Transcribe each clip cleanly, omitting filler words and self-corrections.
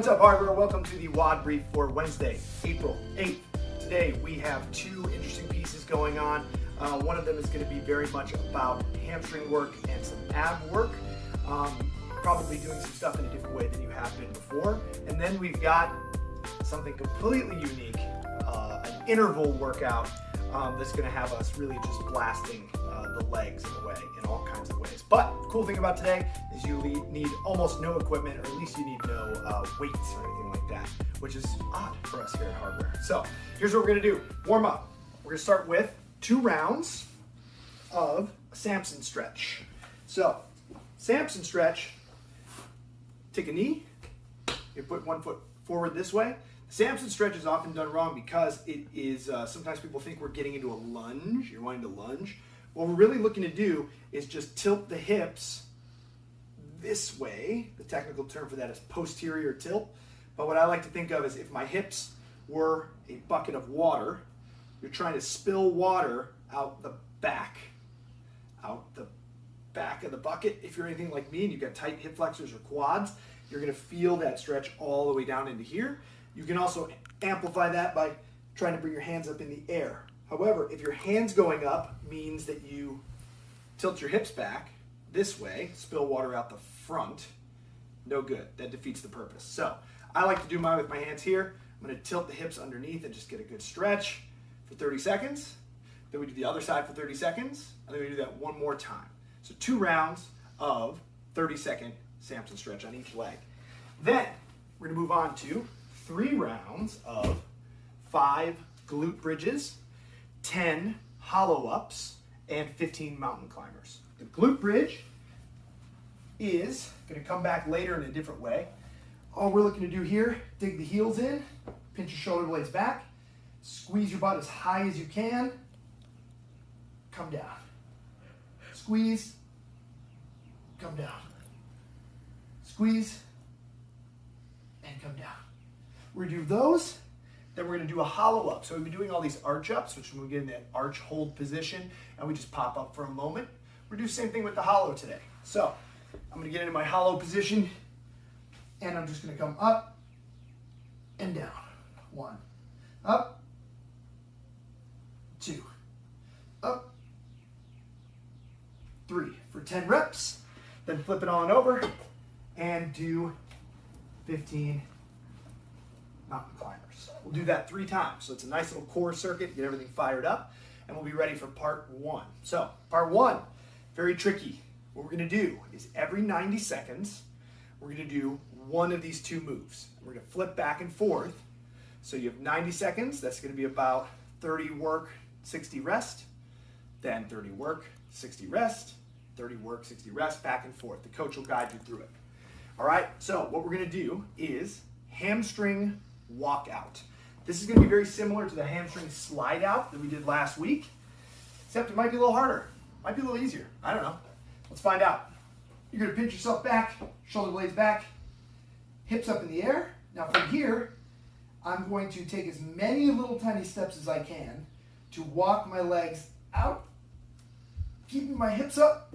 What's up, hardware? Welcome to the WOD Brief for Wednesday, April 8th. Today we have two interesting pieces going on. One of them is going to be very much about hamstring work and some ab work. Probably doing some stuff in a different way than you have been before. And then we've got something completely unique, an interval workout that's going to have us really just blasting the legs in a way, in all kinds of ways. But the cool thing about today is you need almost no equipment, or at least you need no weights or anything like that, which is odd for us here at Hardware. So here's what we're going to do. Warm up. We're going to start with 2 rounds of a Samson stretch. So Samson stretch, take a knee, you put one foot forward this way. The Samson stretch is often done wrong because it is, sometimes people think we're getting into a lunge, you're wanting to lunge. What we're really looking to do is just tilt the hips this way. The technical term for that is posterior tilt. But what I like to think of is if my hips were a bucket of water, you're trying to spill water out the back of the bucket. If you're anything like me and you've got tight hip flexors or quads, you're going to feel that stretch all the way down into here. You can also amplify that by trying to bring your hands up in the air. However, if your hands going up means that you tilt your hips back this way, spill water out the front, no good. That defeats the purpose. So I like to do mine with my hands here. I'm going to tilt the hips underneath and just get a good stretch for 30 seconds. Then we do the other side for 30 seconds, and then we do that one more time. So 2 rounds of 30-second Samson stretch on each leg. Then we're going to move on to 3 rounds of 5 glute bridges, 10 hollow ups, and 15 mountain climbers. The glute bridge is going to come back later in a different way. All we're looking to do here, dig the heels in, pinch your shoulder blades back, squeeze your butt as high as you can, come down. Squeeze, come down. Squeeze, and come down. We're going to do those, then we're going to do a hollow up. So we've been doing all these arch ups, which when we get in that arch hold position, and we just pop up for a moment. We're going to do the same thing with the hollow today. So I'm going to get into my hollow position, and I'm just going to come up and down. 1, up, 2, up, 3 for 10 reps. Then flip it on over and do 15 mountain climbers. We'll do that 3 times. So it's a nice little core circuit, get everything fired up, and we'll be ready for part 1. So part 1, very tricky. What we're going to do is every 90 seconds, we're going to do one of these 2 moves. We're going to flip back and forth. So you have 90 seconds. That's going to be about 30 work, 60 rest. Then 30 work, 60 rest. 30 work, 60 rest, back and forth. The coach will guide you through it. All right, so what we're going to do is hamstring walkout. This is going to be very similar to the hamstring slide out that we did last week, except it might be a little harder, might be a little easier. I don't know. Let's find out. You're going to pinch yourself back, shoulder blades back, hips up in the air. Now from here, I'm going to take as many little tiny steps as I can to walk my legs out, keeping my hips up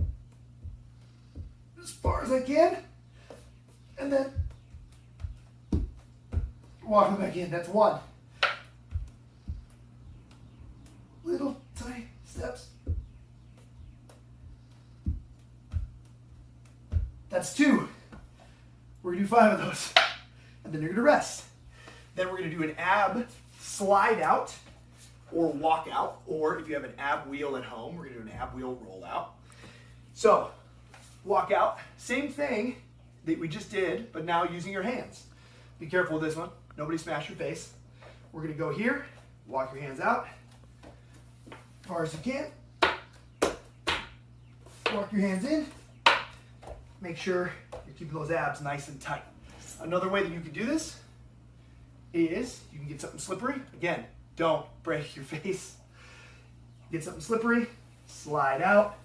as far as I can, and then walk them back in. That's 1. Little tiny steps. That's 2. We're going to do 5 of those. And then you're going to rest. Then we're going to do an ab slide out or walk out. Or if you have an ab wheel at home, we're going to do an ab wheel roll out. So, walk out. Same thing that we just did, but now using your hands. Be careful with this one. Nobody smash your face. We're going to go here. Walk your hands out as far as you can. Walk your hands in. Make sure you're keeping those abs nice and tight. Another way that you can do this is you can get something slippery. Again, don't break your face. Get something slippery, slide out,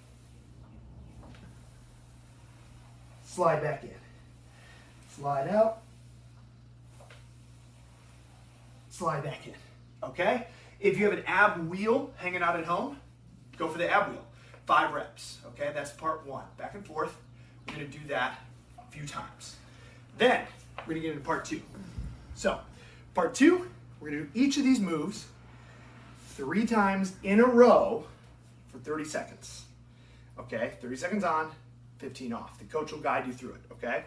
slide back in. Slide out, slide back in. Okay? If you have an ab wheel hanging out at home, go for the ab wheel. 5 reps. Okay? That's part 1. Back and forth. We're going to do that a few times. Then we're gonna get into part 2. So, part 2, we're gonna do each of these moves 3 times in a row for 30 seconds. Okay, 30 seconds on, 15 off. The coach will guide you through it, okay?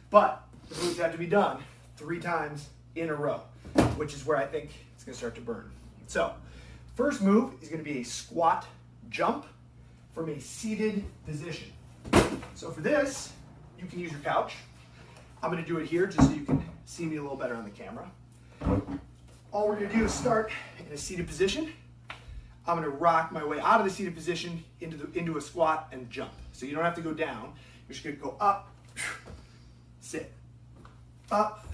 But the moves have to be done 3 times in a row, which is where I think it's gonna start to burn. So, first move is gonna be a squat jump from a seated position. So for this, you can use your couch. I'm gonna do it here just so you can see me a little better on the camera. All we're gonna do is start in a seated position. I'm gonna rock my way out of the seated position into a squat and jump. So you don't have to go down. You're just gonna go up, sit, up,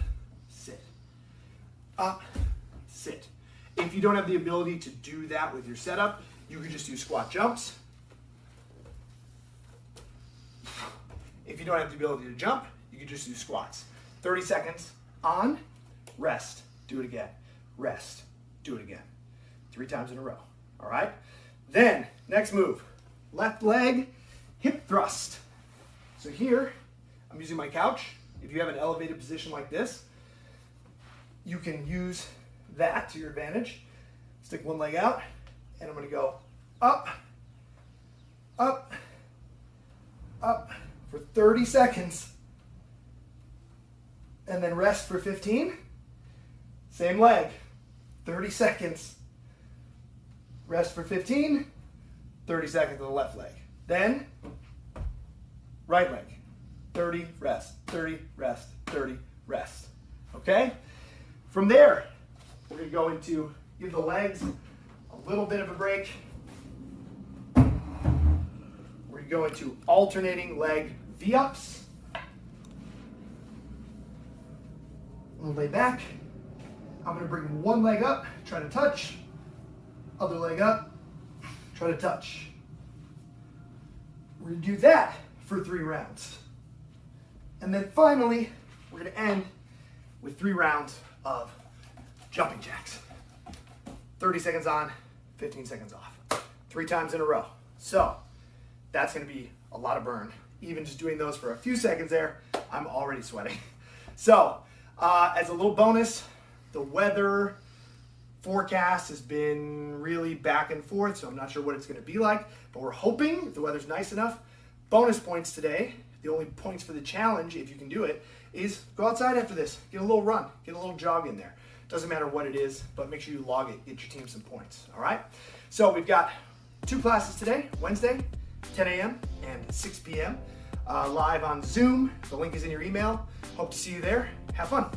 sit, up, sit. If you don't have the ability to do that with your setup, you can just do squat jumps. If you don't have the ability to jump, you can just do squats. 30 seconds on, rest, do it again, rest, do it again. 3 times in a row, all right? Then, next move, left leg, hip thrust. So here, I'm using my couch. If you have an elevated position like this, you can use that to your advantage. Stick one leg out, and I'm gonna go up, up, up for 30 seconds, and then rest for 15. Same leg, 30 seconds, rest for 15, 30 seconds on the left leg. Then, right leg, 30, rest, 30, rest, 30, rest. Okay? From there, we're gonna go into, give the legs a little bit of a break. We're gonna go into alternating leg V-ups. I'm gonna lay back. I'm gonna bring one leg up, try to touch. Other leg up, try to touch. We're gonna do that for 3 rounds. And then finally, we're gonna end with 3 rounds of jumping jacks. 30 seconds on, 15 seconds off. 3 times in a row. So that's gonna be a lot of burn. Even just doing those for a few seconds there, I'm already sweating. So as a little bonus, the weather forecast has been really back and forth, so I'm not sure what it's gonna be like, but we're hoping if the weather's nice enough. Bonus points today, the only points for the challenge, if you can do it, is go outside after this, get a little run, get a little jog in there. Doesn't matter what it is, but make sure you log it, get your team some points, all right? So we've got 2 classes today, Wednesday, 10 a.m. and 6 p.m. Live on Zoom. The link is in your email. Hope to see you there. Have fun.